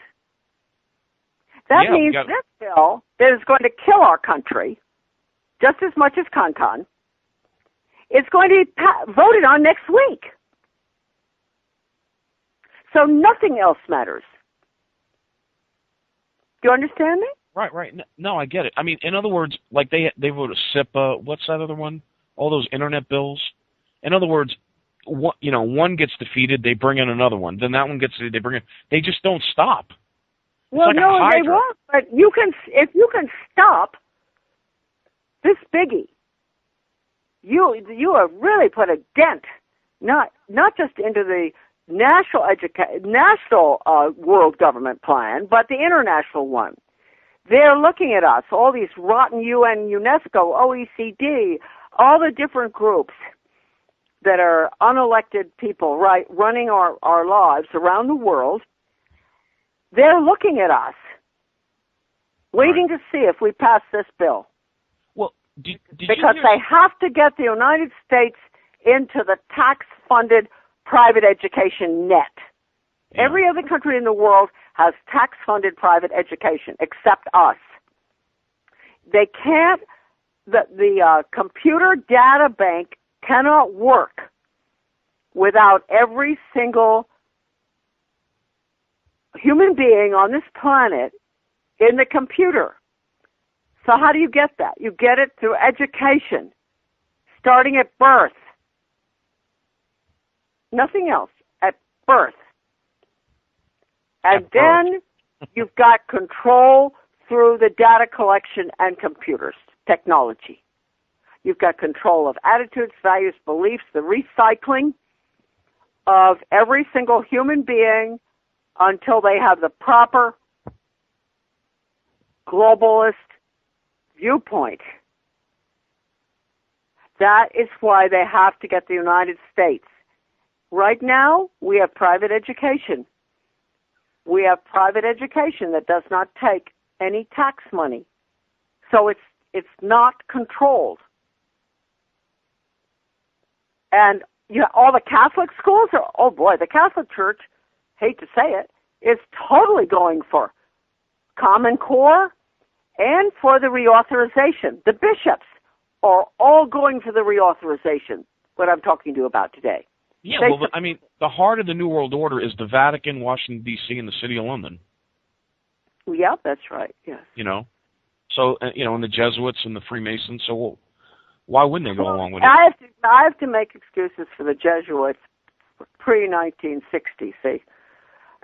Speaker 3: That means this bill that is going to kill our country just as much as CONCON is going to be voted on next week. So nothing else matters. Do you understand me?
Speaker 2: Right. No, I get it. I mean, in other words, like they voted SIPA. What's that other one? All those internet bills. In other words, one gets defeated, they bring in another one. Then that one gets defeated, they bring in. They just don't stop.
Speaker 3: Well,
Speaker 2: like
Speaker 3: no, they won't. But if you can stop this biggie, you have really put a dent, not just into the national world government plan, but the international one. They're looking at us, all these rotten UN, UNESCO, OECD, all the different groups that are unelected people, right, running our lives around the world. They're looking at us, waiting to see if we pass this bill.
Speaker 2: Well,
Speaker 3: because they have to get the United States into the tax-funded private education net. Yeah. Every other country in the world has tax-funded private education, except us. They can't, the computer data bank cannot work without every single human being on this planet in the computer. So how do you get that? You get it through education, starting at birth. Nothing else, at birth. And then you've got control through the data collection and computers, technology. You've got control of attitudes, values, beliefs, the recycling of every single human being until they have the proper globalist viewpoint. That is why they have to get the United States. Right now, we have private education. We have private education that does not take any tax money. So it's not controlled. And all the Catholic schools the Catholic Church, hate to say it, is totally going for Common Core and for the reauthorization. The bishops are all going for the reauthorization, what I'm talking to you about today.
Speaker 2: Yeah, the heart of the New World Order is the Vatican, Washington, D.C., and the City of London.
Speaker 3: Yeah, that's right, yes.
Speaker 2: So, and the Jesuits and the Freemasons, so why wouldn't they go along with it?
Speaker 3: I have to make excuses for the Jesuits pre-1960, see.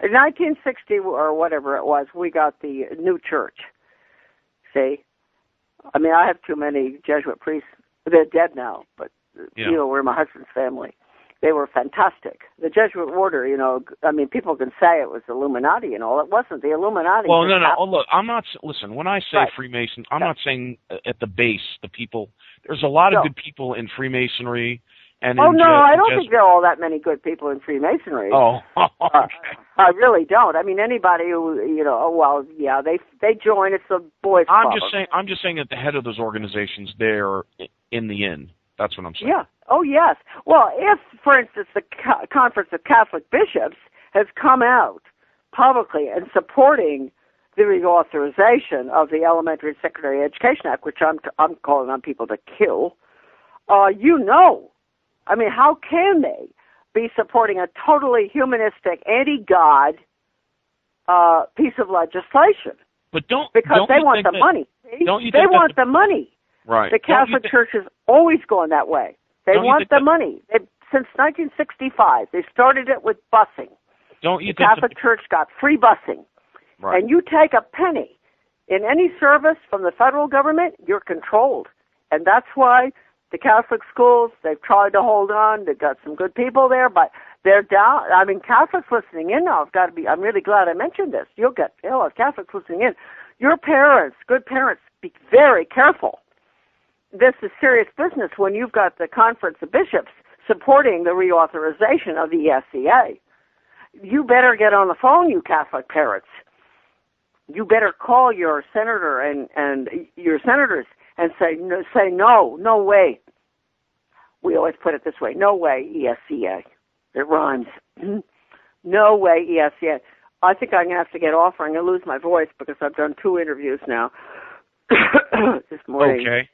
Speaker 3: In 1960, or whatever it was, we got the new church, see. I have too many Jesuit priests. They're dead now, but, we're my husband's family. They were fantastic. The Jesuit order, people can say it was Illuminati and all. It wasn't. The Illuminati.
Speaker 2: Well, no. Oh, look, listen, when I say Freemason, I'm not saying at the base, the people. There's a lot of good people in Freemasonry. And
Speaker 3: I don't think there are all that many good people in Freemasonry.
Speaker 2: Oh, okay.
Speaker 3: I really don't. Anybody who, they join. It's a boys' club.
Speaker 2: I'm just saying at the head of those organizations, they're in the inn. That's what I'm saying.
Speaker 3: Yeah. Oh, yes. Well, if, for instance, the Conference of Catholic Bishops has come out publicly and supporting the reauthorization of the Elementary and Secondary Education Act, which I'm calling on people to kill, how can they be supporting a totally humanistic, anti-God piece of legislation?
Speaker 2: But
Speaker 3: because they want the money. They want the money.
Speaker 2: Right.
Speaker 3: The Catholic Church is always going that way. They want the money. Since 1965, they started it with busing. The Catholic Church got free busing. Right. And you take a penny in any service from the federal government, you're controlled. And that's why the Catholic schools, they've tried to hold on. They've got some good people there, but they're down. Catholics listening in now, I'm really glad I mentioned this. You'll get Catholics listening in. Your parents, good parents, be very careful. This is serious business when you've got the Conference of Bishops supporting the reauthorization of the ESCA. You better get on the phone, you Catholic parents. You better call your senator and your senators and say no way. We always put it this way, no way ESCA. It rhymes. No way ESCA. I think I'm going to have to get off or I'm going to lose my voice because I've done 2 interviews now this morning.
Speaker 2: Okay.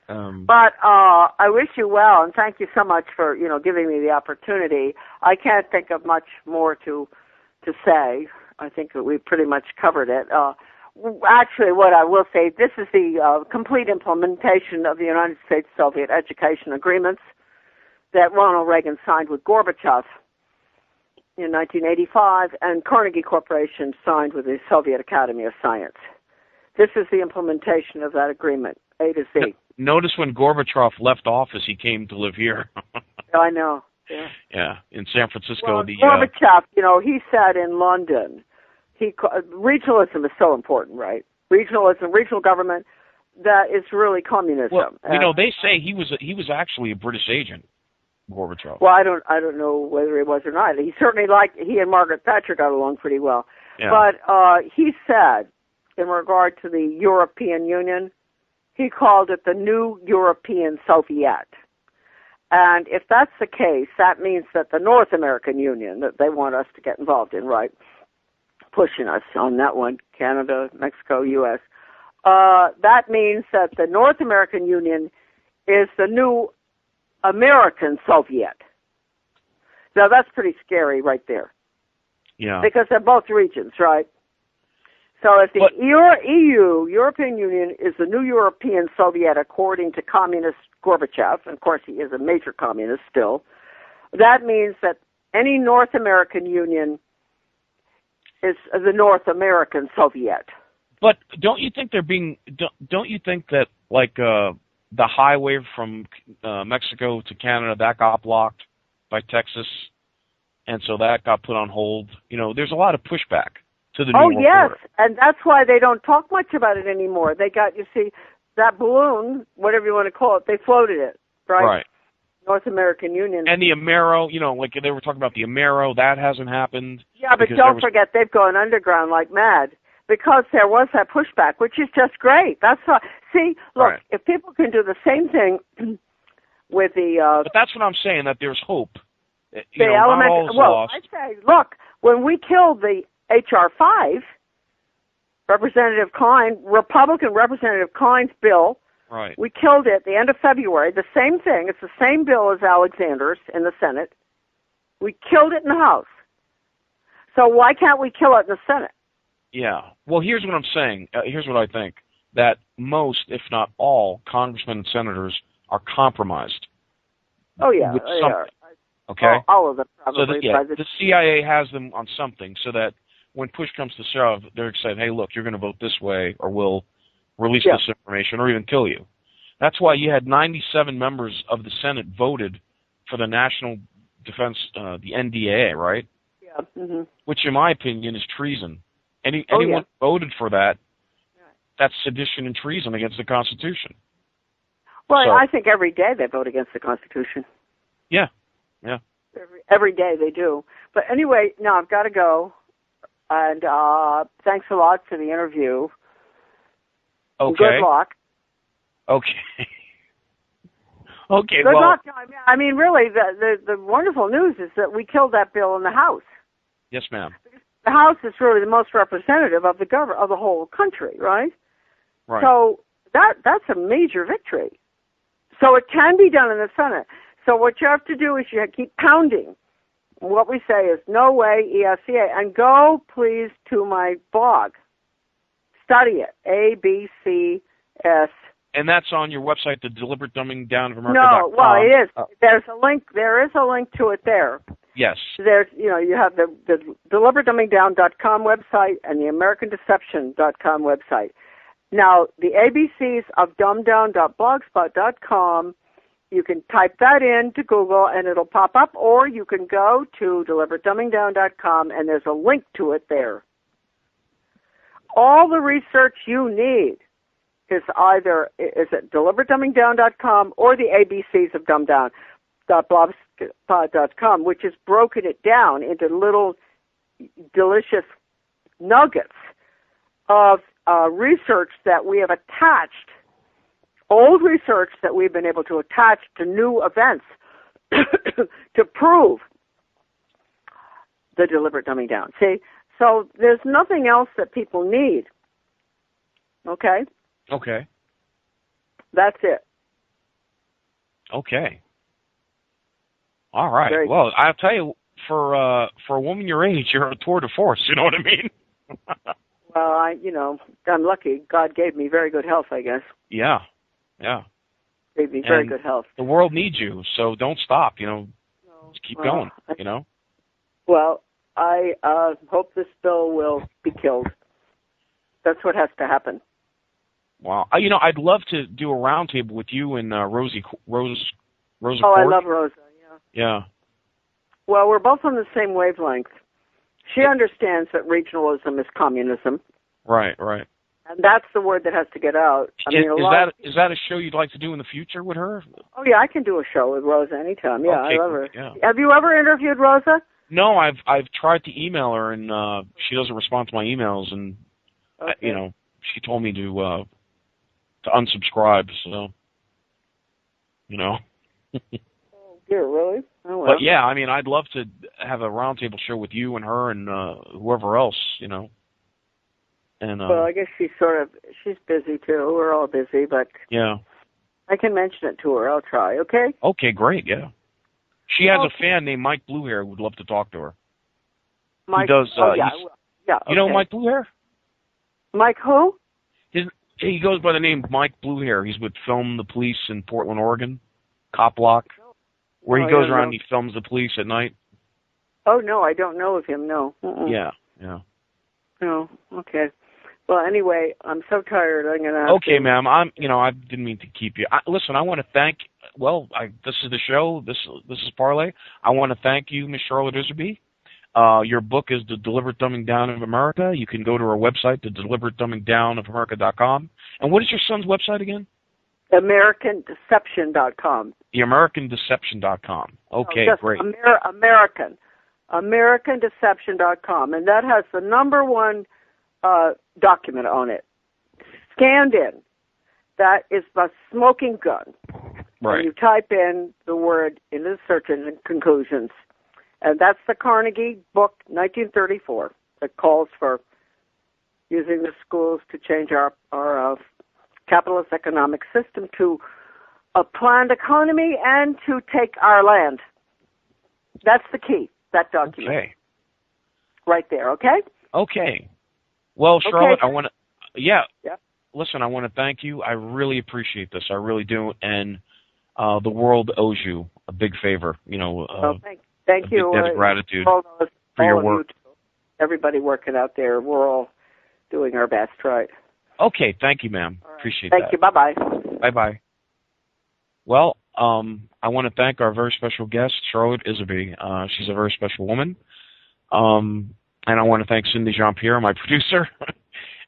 Speaker 3: But I wish you well, and thank you so much for giving me the opportunity. I can't think of much more to say. I think that we pretty much covered it. Actually, what I will say, this is the complete implementation of the United States-Soviet education agreements that Ronald Reagan signed with Gorbachev in 1985, and Carnegie Corporation signed with the Soviet Academy of Science. This is the implementation of that agreement, A to Z.
Speaker 2: Notice when Gorbachev left office, he came to live here.
Speaker 3: I know.
Speaker 2: Yeah, in San Francisco.
Speaker 3: Well, Gorbachev, he said in London, regionalism is so important, right? Regionalism, regional government, that is really communism.
Speaker 2: Well, they say he was actually a British agent, Gorbachev.
Speaker 3: Well, I don't know whether he was or not. He certainly he and Margaret Thatcher got along pretty well.
Speaker 2: Yeah.
Speaker 3: But he said, in regard to the European Union, he called it the new European Soviet. And if that's the case, that means that the North American Union, that they want us to get involved in, right? Pushing us on that one, Canada, Mexico, U.S. That means that the North American Union is the new American Soviet. Now, that's pretty scary right there.
Speaker 2: Yeah. Because
Speaker 3: they're both regions, right? So if the European Union, is the new European Soviet according to communist Gorbachev, and of course he is a major communist still, that means that any North American Union is the North American Soviet.
Speaker 2: But don't you think don't you think that the highway from Mexico to Canada, that got blocked by Texas, and so that got put on hold? There's a lot of pushback. to the New World Order.
Speaker 3: And that's why they don't talk much about it anymore. They got, you see, that balloon, whatever you want to call it, they floated it, right?
Speaker 2: Right.
Speaker 3: North American Union.
Speaker 2: And the Amero, like they were talking about the Amero, that hasn't happened.
Speaker 3: Yeah, but don't forget, they've gone underground like mad because there was that pushback, which is just great. That's why. See, look, if people can do the same thing with the...
Speaker 2: but that's what I'm saying, that there's hope.
Speaker 3: Not all is lost. I say, look, when we killed the H.R. 5, Republican Representative Klein's bill,
Speaker 2: right.
Speaker 3: We killed it at the end of February, the same thing. It's the same bill as Alexander's in the Senate. We killed it in the House. So why can't we kill it in the Senate?
Speaker 2: Yeah. Well, here's what I'm saying. Here's what I think. That most, if not all, congressmen and senators are compromised.
Speaker 3: Oh, yeah.
Speaker 2: With
Speaker 3: they
Speaker 2: something.
Speaker 3: are.
Speaker 2: Okay?
Speaker 3: All of them, probably.
Speaker 2: So the CIA has them on something so that when push comes to shove, they're saying, hey, look, you're going to vote this way or we'll release this information or even kill you. That's why you had 97 members of the Senate voted for the National Defense, the NDAA, right?
Speaker 3: Yeah. Mm-hmm.
Speaker 2: Which, in my opinion, is treason. Anyone voted for that, that's sedition and treason against the Constitution.
Speaker 3: Well, I think every day they vote against the Constitution.
Speaker 2: Yeah, yeah.
Speaker 3: Every day they do. But anyway, now I've got to go. And thanks a lot for the interview.
Speaker 2: Okay.
Speaker 3: Good luck.
Speaker 2: Okay. Okay,
Speaker 3: Good luck. I mean, really, the wonderful news is that we killed that bill in the House.
Speaker 2: Yes, ma'am.
Speaker 3: The House is really the most representative of the whole country, right?
Speaker 2: Right.
Speaker 3: So that's a major victory. So it can be done in the Senate. So what you have to do is you keep pounding. What we say is no way, ESCA, and go please to my blog. Study it, ABCS.
Speaker 2: And that's on your website, the Deliberate Dumbing Down of America.
Speaker 3: No, well, it is. Oh. There's a link. There is a link to it there.
Speaker 2: Yes.
Speaker 3: There's, you have the DeliberateDumbingDown.com website and the AmericanDeception.com website. Now, the ABCs of dumbdown.blogspot.com, you can type that into Google and it'll pop up, or you can go to DeliberateDumbingDown.com and there's a link to it there. All the research you need is at DeliberateDumbingDown.com or the ABCs of dumbdown.blogspot.com, which has broken it down into little delicious nuggets of research that we have attached, old research that we've been able to attach to new events to prove the deliberate dumbing down. See? So there's nothing else that people need. Okay?
Speaker 2: Okay.
Speaker 3: That's it.
Speaker 2: Okay. All right. Well, I'll tell you, for a woman your age, you're a tour de force. You know what I mean?
Speaker 3: Well, I'm lucky. God gave me very good health, I guess.
Speaker 2: Yeah. Yeah.
Speaker 3: Gave me very good health.
Speaker 2: The world needs you, so don't stop. Just keep going.
Speaker 3: Well, I hope this bill will be killed. That's what has to happen.
Speaker 2: Wow. I'd love to do a roundtable with you and Rosa.
Speaker 3: Oh, I love Rosa.
Speaker 2: Yeah.
Speaker 3: Well, we're both on the same wavelength. She understands that regionalism is communism.
Speaker 2: Right, right.
Speaker 3: And that's the word that has to get out.
Speaker 2: Is that a show you'd like to do in the future with her?
Speaker 3: Oh, yeah, I can do a show with Rosa anytime. Yeah,
Speaker 2: okay,
Speaker 3: I love her.
Speaker 2: Yeah.
Speaker 3: Have you ever interviewed Rosa?
Speaker 2: No, I've tried to email her, and she doesn't respond to my emails, and, she told me to unsubscribe, so,
Speaker 3: Oh, dear, really? Oh, well.
Speaker 2: But, yeah, I'd love to have a roundtable show with you and her and whoever else, And,
Speaker 3: well, I guess she's busy, too. We're all busy, but
Speaker 2: yeah,
Speaker 3: I can mention it to her. I'll try, okay?
Speaker 2: Okay, great, yeah. She has a fan named Mike Bluehair who would love to talk to her.
Speaker 3: Mike?
Speaker 2: He does,
Speaker 3: yeah. Okay.
Speaker 2: You know Mike Bluehair?
Speaker 3: Mike who?
Speaker 2: He goes by the name Mike Bluehair. He's with Film the Police in Portland, Oregon, Cop Block, where he goes around and he films the police at night.
Speaker 3: Oh, no, I don't know of him, no.
Speaker 2: Yeah.
Speaker 3: No, okay. Well, anyway, I'm so tired. I'm going to
Speaker 2: Okay, ma'am. I didn't mean to keep you. Listen, I want to thank, this is the show. This is Parley. I want to thank you, Miss Charlotte Iserbyt. Your book is The Deliberate Dumbing Down of America. You can go to our website, thedeliberateddumbingdownofamerica.com. And what is your son's website again?
Speaker 3: AmericanDeception.com.
Speaker 2: TheAmericanDeception.com. Okay, great.
Speaker 3: AmericanDeception.com. And that has the number one document on it. Scanned in. That is the smoking gun.
Speaker 2: Right.
Speaker 3: And you type in the word into the search engine, conclusions. And that's the Carnegie book, 1934, that calls for using the schools to change our capitalist economic system to a planned economy and to take our land. That's the key, that document.
Speaker 2: Okay.
Speaker 3: Right there, okay?
Speaker 2: Okay. Well, Charlotte,
Speaker 3: okay.
Speaker 2: I want to, yeah.
Speaker 3: Yep.
Speaker 2: Listen, I want to thank you. I really appreciate this. I really do. And the world owes you a big favor,
Speaker 3: thank you.
Speaker 2: Big debt of gratitude
Speaker 3: for
Speaker 2: your work.
Speaker 3: Everybody working out there, we're all doing our best, right?
Speaker 2: Okay, thank you, ma'am. Right. Appreciate
Speaker 3: that. Thank you. Bye-bye.
Speaker 2: Bye-bye. Well, I want to thank our very special guest, Charlotte Iserbyt. She's a very special woman. And I want to thank Cindy Jean-Pierre, my producer.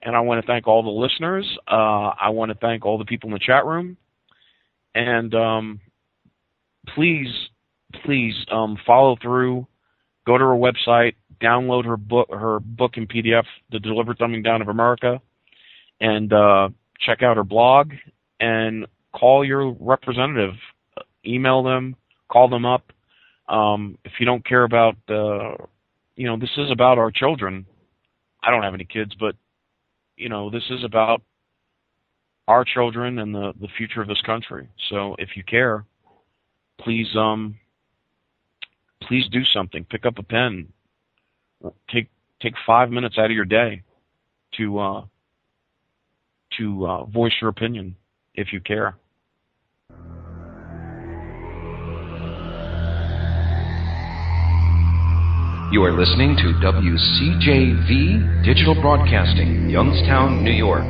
Speaker 2: And I want to thank all the listeners. I want to thank all the people in the chat room. And please follow through. Go to her website, download her book in PDF, The Deliberate Dumbing Down of America, and check out her blog, and call your representative. Email them, call them up. If you don't care about, this is about our children. I don't have any kids, but, this is about our children and the future of this country. So if you care, please do something. Pick up a pen. Take 5 minutes out of your day to voice your opinion if you care.
Speaker 4: You are listening to WCJV Digital Broadcasting, Youngstown, New York.